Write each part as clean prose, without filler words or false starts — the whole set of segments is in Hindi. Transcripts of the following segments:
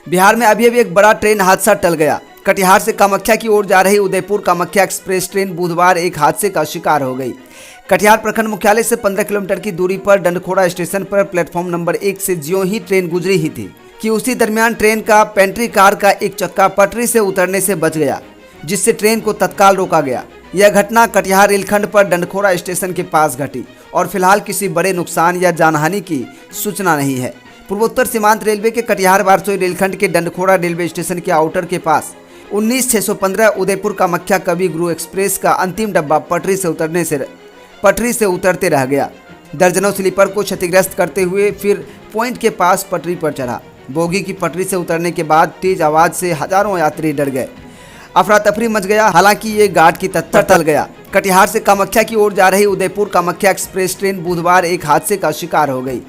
बिहार में अभी एक बड़ा ट्रेन हादसा टल गया। कटिहार से कामाख्या की ओर जा रही उदयपुर कामाख्या एक्सप्रेस ट्रेन बुधवार एक हादसे का शिकार हो गई। कटिहार प्रखंड मुख्यालय से 15 किलोमीटर की दूरी पर डंडखोरा स्टेशन पर प्लेटफॉर्म नंबर 1 से ज्यों ही ट्रेन गुजरी ही थी कि उसी दरमियान ट्रेन का पेंट्री कार का एक चक्का पटरी से उतरने से बच गया, जिससे ट्रेन को तत्काल रोका गया। यह घटना कटिहार रेलखंड पर डंडखोरा स्टेशन के पास घटी और फिलहाल किसी बड़े नुकसान या जानहानि की सूचना नहीं है। पूर्वोत्तर सीमांत रेलवे के कटिहार वारसोई रेलखंड के डंडखोरा रेलवे स्टेशन के आउटर के पास 19,615 उदयपुर कामाख्या कवि गुरु एक्सप्रेस का अंतिम डब्बा पटरी से उतरते रह गया। दर्जनों स्लीपर को क्षतिग्रस्त करते हुए फिर पॉइंट के पास पटरी पर चढ़ा। बोगी की पटरी से उतरने के बाद तेज आवाज से हजारों यात्री डर गए। अफरा तफरी मच गया। हालांकि ये घाट की तत्पर टल गया। कटिहार से कामाख्या की ओर जा रही उदयपुर कामाख्या एक्सप्रेस ट्रेन बुधवार एक हादसे का शिकार हो गई।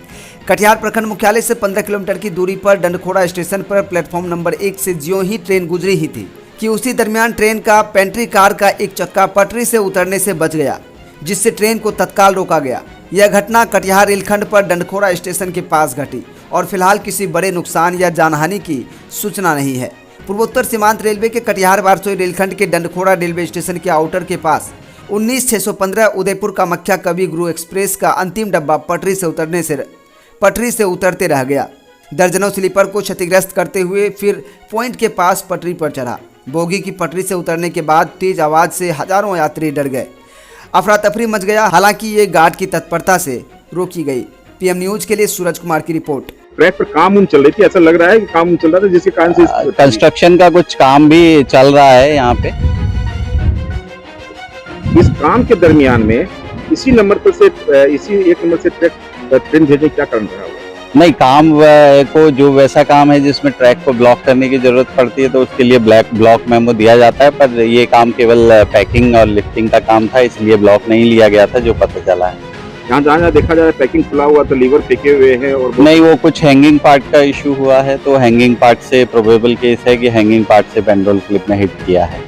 कटिहार प्रखंड मुख्यालय से 15 किलोमीटर की दूरी पर डंडखोरा स्टेशन पर प्लेटफॉर्म नंबर 1 से ज्यों ही ट्रेन गुजरी ही थी कि उसी दरमियान ट्रेन का पेंट्री कार का एक चक्का पटरी से उतरने से बच गया, जिससे ट्रेन को तत्काल रोका गया। यह घटना कटिहार रेलखंड पर डंडखोरा स्टेशन के पास घटी और फिलहाल किसी बड़े नुकसान या जानहानि की सूचना नहीं है। पूर्वोत्तर सीमांत रेलवे के कटिहार वारसोई रेलखंड के डंडखोरा रेलवे स्टेशन के आउटर के पास 19,615 उदयपुर कामाख्या कवि गुरु एक्सप्रेस का अंतिम डब्बा पटरी से उतरते रह गया। दर्जनों स्लीपर को क्षतिग्रस्त करते हुए फिर पॉइंट के पास पटरी पर चढ़ा। बोगी की पटरी से उतरने के बाद तेज आवाज से हजारों यात्री डर गए। अफरा तफरी मच गया। हालांकि ये गार्ड की तत्परता से रोकी गई। पीएम न्यूज के लिए सूरज कुमार की रिपोर्ट। ट्रैक पर काम चल रही थी, ऐसा लग रहा है कि काम चल रहा था, जिसके कारण से कंस्ट्रक्शन का कुछ काम भी चल रहा है यहाँ पे। इस काम के दरमियान में इसी एक नंबर से ट्रेन भेजने क्या कारण रहा? नहीं, काम को जो वैसा काम है जिसमें ट्रैक को ब्लॉक करने की जरूरत पड़ती है तो उसके लिए ब्लॉक मेमो दिया जाता है, पर ये काम केवल पैकिंग और लिफ्टिंग का काम था, इसलिए ब्लॉक नहीं लिया गया था, जो पता चला है। जहाँ देखा जाए पैकिंग खुला हुआ तो लीवर फेंके हुए हैं और नहीं, वो कुछ हैंगिंग पार्ट का इशू हुआ है, तो हैंगिंग पार्ट से प्रोबेबल केस है कि हैंगिंग पार्ट से पेंडोल क्लिप में हिट किया है।